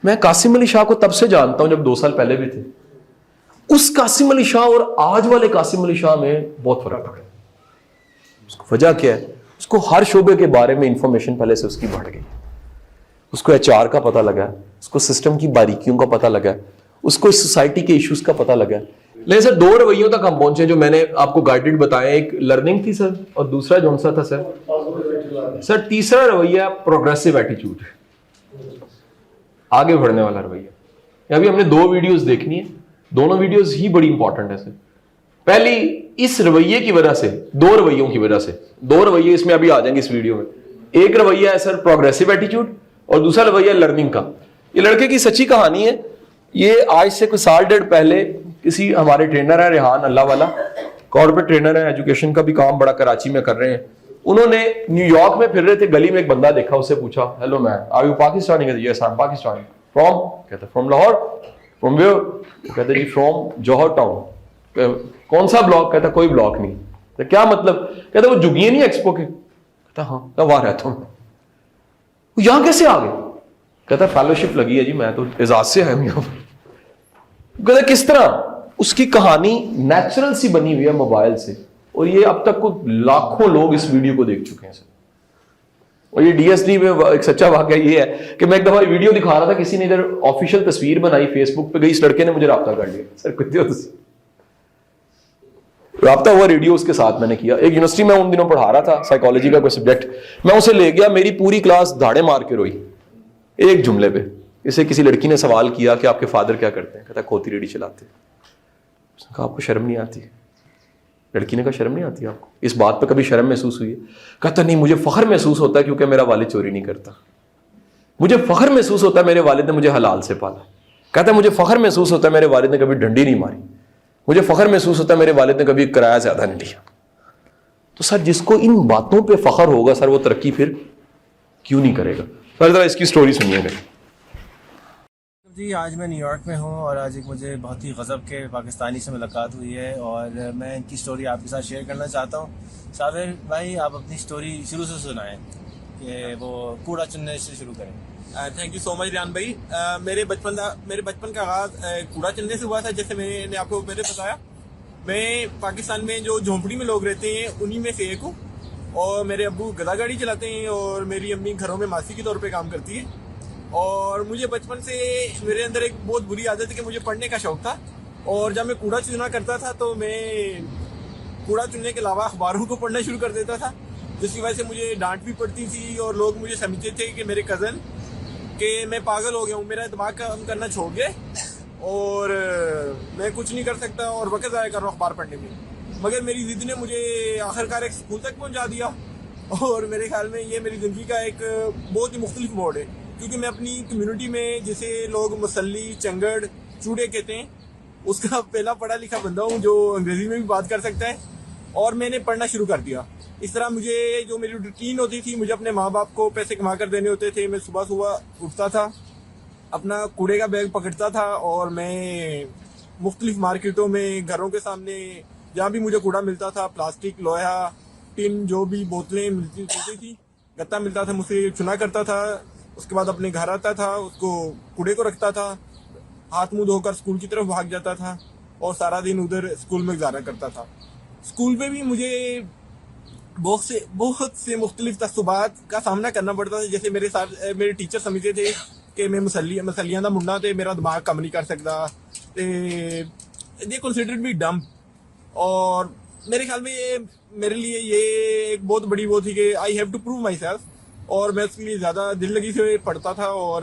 میں قاسم علی شاہ کو تب سے جانتا ہوں جب 2 سال پہلے بھی تھے. اس قاسم علی شاہ اور آج والے قاسم علی شاہ میں بہت فرق ہے. اس کو وجہ کیا ہے؟ اس کو ہر شعبے کے بارے میں انفارمیشن پہلے سے اس کی بڑھ گئی. اس کو HR کا پتہ لگا ہے, اس کو سسٹم کی باریکیوں کا پتہ لگا ہے, اس کو اس سوسائٹی کے ایشوز کا پتہ لگا ہے. لیکن سر 2 رویوں تک ہم پہنچے جو میں نے آپ کو گائیڈڈ بتایا. ایک لرننگ تھی سر, اور دوسرا جون سا تھا سر تیسرا رویہ پروگریسو ایٹیچیوڈ, آگے بڑھنے والا رویہ. ابھی ہم نے 2 ویڈیوز دیکھنی ہے, دونوں ویڈیوز ہی بڑی امپورٹنٹ ہے سر. پہلی اس رویے کی وجہ سے, 2 رویوں کی وجہ سے, 2 رویے اس میں ابھی آ جائیں گے اس ویڈیو میں. ایک رویہ ہے سر پروگریسو ایٹیچیوڈ, اور دوسرا رویہ لرننگ کا. یہ لڑکے کی سچی کہانی ہے. یہ آج سے کوئی 1.5 پہلے کسی ہمارے ٹرینر ہے ریحان اللہ والا, کارپوریٹ ٹرینر ہے, ایجوکیشن کا بھی کام بڑا کراچی میں کر رہے ہیں. انہوں نے نیو یارک میں پھر رہے تھے, گلی میں ایک بندہ دیکھا, اس سے پوچھا hello man are you Pakistani? کہتے yes I am Pakistani. From? کہتے فرام لاہور. From where? کہتے جی فرام جوہر ٹاؤن. کون سا بلاک؟ کہتا کوئی بلاک نہیں. کیا مطلب؟ کہتا وہ جگیے نہیں ایکسپو کے. کہتا ہاں. وہاں رہتا ہوں. یہاں کیسے آ گئے؟ کہتا فیلوشپ لگی ہے جی, میں تو اعزاز سے آیا ہوں یہاں. کہتا کس طرح؟ اس کی کہانی نیچرل سی بنی ہوئی ہے موبائل سے, اور یہ اب تک لاکھوں لوگ اس ویڈیو کو دیکھ چکے ہیں سر. اور یہ DSD میں ایک سچا واقعہ یہ ہے کہ میں ایک دفعہ ویڈیو دکھا رہا تھا, کسی نے ادھر آفیشیل تصویر بنائی فیس بک پہ گئی, اس لڑکے نے مجھے رابطہ کر لیا. سر کتنے رابطہ ہوا ریڈیو اس کے ساتھ میں نے کیا. ایک یونیورسٹی میں ان دنوں پڑھا رہا تھا, سائیکالوجی کا کوئی سبجیکٹ, میں اسے لے گیا, میری پوری کلاس دھاڑے مار کے روئی ایک جملے پہ. اسے کسی لڑکی نے سوال کیا کہ آپ کے فادر کیا کرتے ہیں؟ کہتا کھوتی ریڈی چلاتے ہیں. اس نے کہا آپ کو شرم نہیں آتی؟ لڑکی نے کہا شرم نہیں آتی آپ کو؟ اس بات پہ کبھی شرم محسوس ہوئی ہے؟ کہتا نہیں, مجھے فخر محسوس ہوتا ہے کیونکہ میرا والد چوری نہیں کرتا. مجھے فخر محسوس ہوتا ہے میرے والد نے مجھے حلال سے پالا. کہتا ہے مجھے فخر محسوس ہوتا ہے میرے والد نے کبھی ڈنڈی نہیں ماری. مجھے فخر محسوس ہوتا ہے میرے والد نے کبھی کرایہ زیادہ نہیں لیا. تو سر جس کو ان باتوں پہ فخر ہوگا سر, وہ ترقی پھر کیوں نہیں کرے گا؟ سر ذرا اس کی سٹوری سنیے گا. جی آج میں نیو یارک میں ہوں, اور آج ایک مجھے بہت ہی غضب کے پاکستانی سے ملاقات ہوئی ہے, اور میں ان کی سٹوری آپ کے ساتھ شیئر کرنا چاہتا ہوں. صابر بھائی آپ اپنی سٹوری شروع سے سنائیں, کہ وہ کوڑا چننے سے شروع کریں. تھینک یو سو مچ ریان بھائی. میرے بچپن کا آغاز کوڑا چننے سے ہوا تھا. جیسے میں نے آپ کو پہلے بتایا, میں پاکستان میں جو جھونپڑی میں لوگ رہتے ہیں انہی میں سے ایک ہوں, اور میرے ابو گدا گاڑی چلاتے ہیں, اور میری امی گھروں میں ماسی کے طور پہ کام کرتی ہے. اور مجھے بچپن سے میرے اندر ایک بہت بری عادت ہے کہ مجھے پڑھنے کا شوق تھا, اور جب میں کوڑا چنا کرتا تھا تو میں کوڑا چننے کے علاوہ اخباروں کو پڑھنا شروع کر دیتا تھا, جس کی وجہ سے مجھے ڈانٹ بھی پڑتی تھی, اور لوگ مجھے سمجھتے تھے کہ میرے کزن کہ میں پاگل ہو گیا ہوں, میرا دماغ کام کرنا چھوڑ گئے, اور میں کچھ نہیں کر سکتا اور وقت ضائع کر رہا ہوں اخبار پڑھنے میں. مگر میری ضد نے مجھے آخرکار ایک اسکول تک پہنچا دیا, اور میرے خیال میں یہ میری زندگی کا ایک بہت ہی مختلف موڑ ہے, کیونکہ میں اپنی کمیونٹی میں جسے لوگ مسلی, چنگڑ, چوڑے کہتے ہیں, اس کا پہلا پڑھا لکھا بندہ ہوں جو انگریزی میں بھی بات کر سکتا ہے. اور میں نے پڑھنا شروع کر دیا. اس طرح مجھے جو میری روٹین ہوتی تھی, مجھے اپنے ماں باپ کو پیسے کما کر دینے ہوتے تھے. میں صبح اٹھتا تھا, اپنا کوڑے کا بیگ پکڑتا تھا, اور میں مختلف مارکیٹوں میں, گھروں کے سامنے جہاں بھی مجھے کوڑا ملتا تھا, پلاسٹک, لوہا, ٹن, جو بھی بوتلیں ملتی تھی, گتا ملتا تھا, مجھ سے چنا کرتا تھا. اس کے بعد اپنے گھر آتا تھا, اس کو کوڑے کو رکھتا تھا, ہاتھ منہ دھو کر اسکول کی طرف بھاگ جاتا تھا, اور سارا دن ادھر اسکول میں گزارا کرتا تھا. اسکول میں بھی مجھے بہت سے مختلف تعصبات کا سامنا کرنا پڑتا تھا. جیسے میرے ٹیچر سمجھتے تھے کہ میں مسلیاں دا منڈا تے میرا دماغ کم نہیں کر سکتا, دے کنسیڈرڈ می ڈم. اور میرے خیال میں میرے لیے یہ ایک بہت بڑی وہ تھی کہ I have to prove myself, اور میں اس کے لیے زیادہ دل لگی سے پڑھتا تھا. اور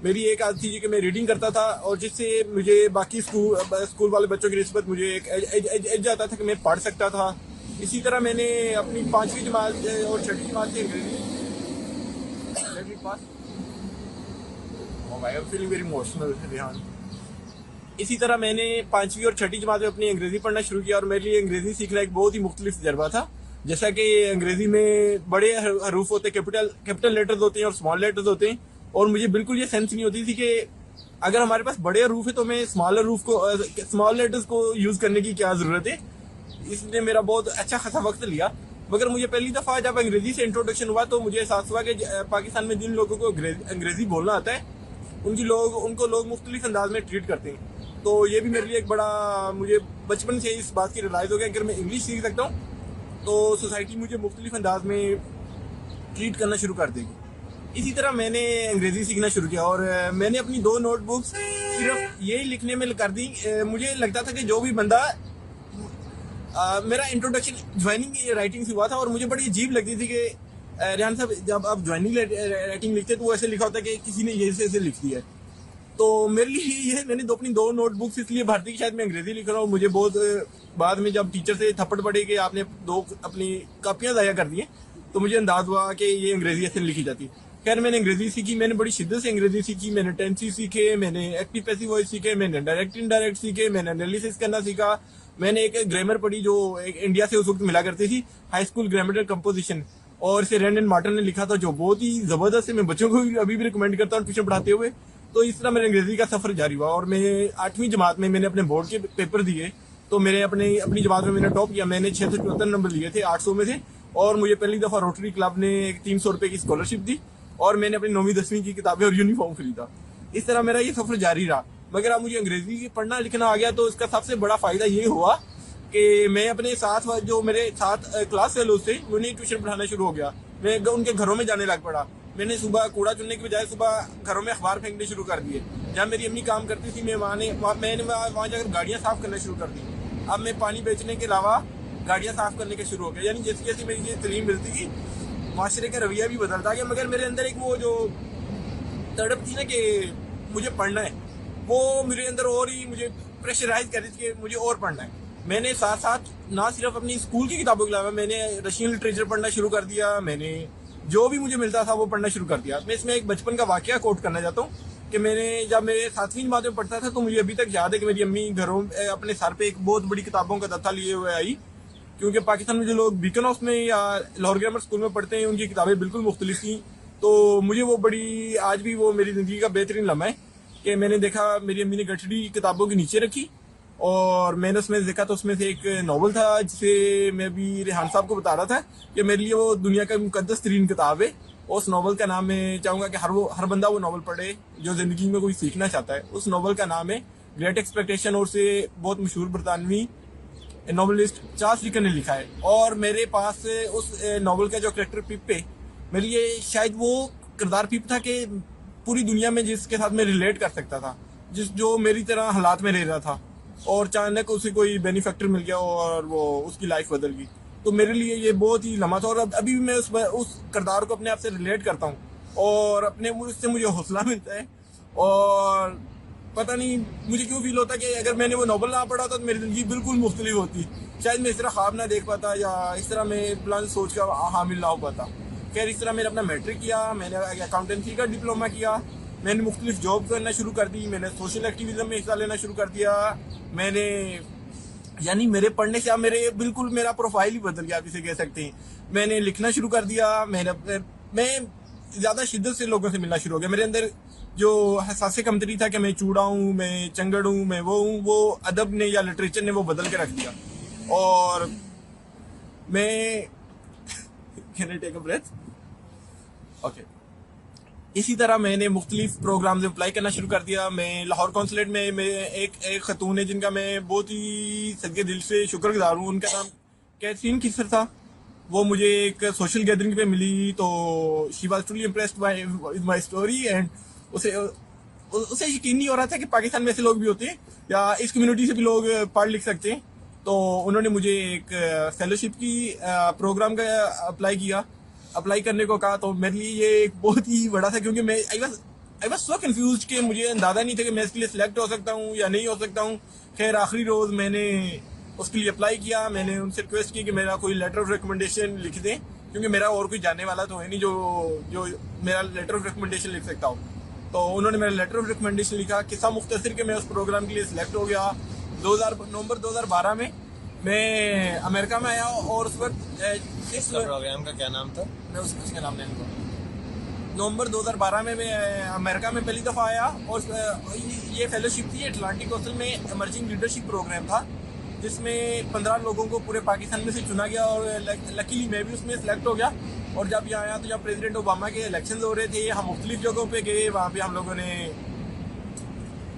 میری ایک عادت تھی کہ میں ریڈنگ کرتا تھا, اور جس سے مجھے باقی اسکول والے بچوں کی نسبت مجھے ایک ایج آتا تھا کہ میں پڑھ سکتا تھا. اسی طرح میں نے اپنی 5ویں جماعت اور 6ٹھی جماعت سے اسی طرح میں نے 5ویں اور 6ٹھی جماعت میں اپنی انگریزی پڑھنا شروع کیا, اور میرے لیے انگریزی سیکھنا ایک بہت ہی مختلف تجربہ تھا. جیسا کہ انگریزی میں بڑے حروف ہوتے ہیں, کیپٹل لیٹرز ہوتے ہیں اور اسمال لیٹرز ہوتے ہیں, اور مجھے بالکل یہ سینس نہیں ہوتی تھی کہ اگر ہمارے پاس بڑے حروف ہے تو میں اسمال لیٹرز کو یوز کرنے کی کیا ضرورت ہے. اس نے میرا بہت اچھا خاصا وقت لیا. مگر مجھے پہلی دفعہ جب انگریزی سے انٹروڈکشن ہوا تو مجھے احساس ہوا کہ پاکستان میں جن لوگوں کو انگریزی بولنا آتا ہے ان کو لوگ مختلف انداز میں ٹریٹ کرتے ہیں. تو یہ بھی میرے لیے ایک بڑا, مجھے بچپن سے اس بات کی ریلائز ہو گیا کہ اگر میں انگلش سیکھ سکتا ہوں تو سوسائٹی مجھے مختلف انداز میں ٹریٹ کرنا شروع کر دے گی. اسی طرح میں نے انگریزی سیکھنا شروع کیا, اور میں نے اپنی 2 نوٹ بکس صرف یہی لکھنے میں کر دی. مجھے لگتا تھا کہ جو بھی بندہ, میرا انٹروڈکشن جوائننگ رائٹنگ سے ہوا تھا, اور مجھے بڑی عجیب لگتی تھی کہ ریحان صاحب جب آپ جوائننگ رائٹنگ لکھتے تو وہ ایسے لکھا ہوتا ہے کہ کسی نے یہ ایسے لکھ دیا ہے. تو میرے لیے یہ میں نے اپنی 2 نوٹ بکس اس لیے بھر دی کہ شاید میں انگریزی لکھ رہا ہوں. مجھے بہت بعد میں جب ٹیچر سے تھپڑ پڑے کہ آپ نے 2 اپنی کاپیاں ضائع کر دی ہیں, تو مجھے انداز ہوا کہ یہ انگریزی ایسے لکھی جاتی. خیر میں نے انگریزی سیکھی, میں نے بڑی شدت سے انگریزی سیکھی. میں نے ٹینسی سیکھے, میں نے ایکٹیو پیسیو وائس سیکھے, میں نے ڈائریکٹ انڈائریکٹ سیکھے, میں نے انالیسس کرنا سیکھا. میں نے ایک گرامر پڑھی جو انڈیا سے اس وقت ملا کرتی تھی, ہائی اسکول گرامر کمپوزیشن, اور اسے رینڈ اینڈ مارٹن نے لکھا تھا, جو بہت ہی زبردست ہے. میں بچوں کو ابھی بھی ریکمینڈ کرتا ہوں ٹیوشن پڑھاتے ہوئے. تو اس طرح میرے انگریزی کا سفر جاری ہوا, اور میں 8ویں جماعت میں نے اپنے بورڈ کے پیپر دیے. تو میرے اپنی جماعت میں نے ٹاپ کیا. میں نے 674 نمبر لیے تھے 800 میں سے, اور مجھے پہلی دفعہ روٹری کلب نے 300 روپے کی اسکالرشپ دی, اور میں نے اپنی 9ویں 10ویں کی کتابیں اور یونیفارم خریدا. اس طرح میرا یہ سفر جاری رہا. مگر اب مجھے انگریزی پڑھنا لکھنا آ گیا, تو اس کا سب سے بڑا فائدہ یہ ہوا کہ میں اپنے ساتھ جو میرے ساتھ کلاس فیلوز تھے انہیں ٹیوشن پڑھانا شروع ہو گیا. میں ان کے گھروں میں جانے لگ پڑا. میں نے صبح کوڑا چننے کی بجائے صبح گھروں میں اخبار پھینکنے شروع کر دیے. جہاں میری امی کام کرتی تھی میں نے وہاں جا کر گاڑیاں صاف کرنا شروع کر دی. اب میں پانی بیچنے کے علاوہ گاڑیاں صاف کرنے کا شروع ہو گیا. یعنی جیسے جیسے میری یہ تعلیم ملتی تھی معاشرے کا رویہ بھی بدلتا گیا. مگر میرے اندر ایک وہ جو تڑپ تھی نا کہ مجھے پڑھنا ہے, وہ میرے اندر اور ہی مجھے پریشرائز کر رہی تھی کہ مجھے اور پڑھنا ہے. میں نے ساتھ ساتھ نہ صرف اپنی اسکول کی کتابوں کے علاوہ میں نے رشین لٹریچر پڑھنا شروع کر دیا. میں نے جو بھی مجھے ملتا تھا وہ پڑھنا شروع کر دیا. میں اس میں ایک بچپن کا واقعہ کوٹ کرنا چاہتا ہوں کہ میں نے جب میرے 7ویں جماعت میں پڑھتا تھا تو مجھے ابھی تک یاد ہے کہ میری امی گھروں اپنے سر پہ ایک بہت بڑی کتابوں کا دفتر لیے ہوئے آئی, کیونکہ پاکستان میں جو لوگ بیکن ہاؤس میں یا لاہور گرامر اسکول میں پڑھتے ہیں ان کی کتابیں بالکل مختلف تھیں. تو مجھے وہ بڑی آج بھی وہ میری زندگی کا بہترین لمحہ ہے کہ میں نے دیکھا میری امی نے گٹھڑی کتابوں کے نیچے رکھی, اور میں نے اس میں دیکھا تو اس میں سے ایک ناول تھا جسے میں بھی ریحان صاحب کو بتا رہا تھا کہ میرے لیے وہ دنیا کا مقدس ترین کتاب ہے. اس ناول کا نام میں چاہوں گا کہ ہر بندہ وہ ناول پڑھے جو زندگی میں کوئی سیکھنا چاہتا ہے. اس ناول کا نام ہے گریٹ ایکسپیکٹیشن, اور اسے بہت مشہور برطانوی ناولسٹ چارلس ڈیکن نے لکھا ہے. اور میرے پاس اس ناول کا جو کریکٹر پپ ہے, میرے لیے شاید وہ کردار پپ تھا کہ پوری دنیا میں جس کے ساتھ میں ریلیٹ کر سکتا تھا, جو میری طرح حالات میں رہ رہا تھا, اور اچانک اسے کوئی بینیفیکٹر مل گیا اور وہ اس کی لائف بدل گئی. تو میرے لیے یہ بہت ہی لمحہ تھا, اور ابھی بھی میں اس کردار کو اپنے آپ سے ریلیٹ کرتا ہوں, اور اس سے مجھے حوصلہ ملتا ہے. اور پتہ نہیں مجھے کیوں فیل ہوتا ہے کہ اگر میں نے وہ ناول نہ پڑھا تو میری زندگی بالکل مختلف ہوتی. شاید میں اس طرح خواب نہ دیکھ پاتا, یا اس طرح میں پلان سوچ کا حامل نہ ہو پاتا. خیر اس طرح میں نے اپنا میٹرک کیا, میں نے اکاؤنٹنسی کا ڈپلوما کیا, میں نے مختلف جاب کرنا شروع کر دی, میں نے سوشل ایکٹیویزم میں حصہ لینا شروع کر دیا. میں نے یعنی میرے پڑھنے سے اب بالکل میرا پروفائل ہی بدل گیا, آپ اسے کہہ سکتے ہیں. میں نے لکھنا شروع کر دیا, میں زیادہ شدت سے لوگوں سے ملنا شروع ہو گیا. میرے اندر جو حساس کمتری تھا کہ میں چوڑا ہوں, میں چنگڑ ہوں, میں وہ ہوں, وہ ادب نے یا لٹریچر نے وہ بدل کے رکھ دیا. اور میں can I take a breath? Okay. اسی طرح میں نے مختلف پروگرامز میں اپلائی کرنا شروع کر دیا. میں لاہور کونسلیٹ میں ایک خاتون ہے جن کا میں بہت ہی صدقے دل سے شکر گزار ہوں. ان کا نام کیتھرین کسر تھا. وہ مجھے ایک سوشل گیدرنگ پہ ملی, تو she was truly impressed with my story, and اسے یقین نہیں ہو رہا تھا کہ پاکستان میں ایسے لوگ بھی ہوتے ہیں یا اس کمیونٹی سے بھی لوگ پڑھ لکھ سکتے ہیں. تو انہوں نے مجھے ایک فیلوشپ کی پروگرام کا اپلائی کرنے کو کہا. تو میرے لیے یہ ایک بہت ہی بڑا تھا, کیونکہ میں آئی واز سو کنفیوزڈ کہ مجھے اندازہ نہیں تھا کہ میں اس کے لیے سلیکٹ ہو سکتا ہوں یا نہیں ہو سکتا ہوں. خیر آخری روز میں نے اس کے لیے اپلائی کیا. میں نے ان سے ریکویسٹ کی کہ میرا کوئی لیٹر آف ریکمنڈیشن لکھ دیں, کیونکہ میرا اور کوئی جاننے والا تو ہے نہیں جو میرا لیٹر آف ریکمنڈیشن لکھ سکتا ہوں. تو انہوں نے میرا لیٹر آف ریکمنڈیشن لکھا. قصہ مختصر کہ میں اس پروگرام کے لیے سلیکٹ ہو گیا. نومبر 2012 میں امریکہ میں آیا, اور اس وقت پروگرام کا کیا نام تھا؟ میں اس کا نام نہیں لوں. نومبر 2012 میں امریکہ میں پہلی دفعہ آیا, اور یہ فیلوشپ تھی اٹلانٹک کوسٹل میں ایمرجنگ لیڈرشپ پروگرام تھا, جس میں 15 لوگوں کو پورے پاکستان میں سے چنا گیا, اور لکیلی میں بھی اس میں سلیکٹ ہو گیا. اور جب یہاں آیا تو جب پریزیڈنٹ اوباما کے الیکشنز ہو رہے تھے, ہم مختلف جگہوں پہ گئے. وہاں پہ ہم لوگوں نے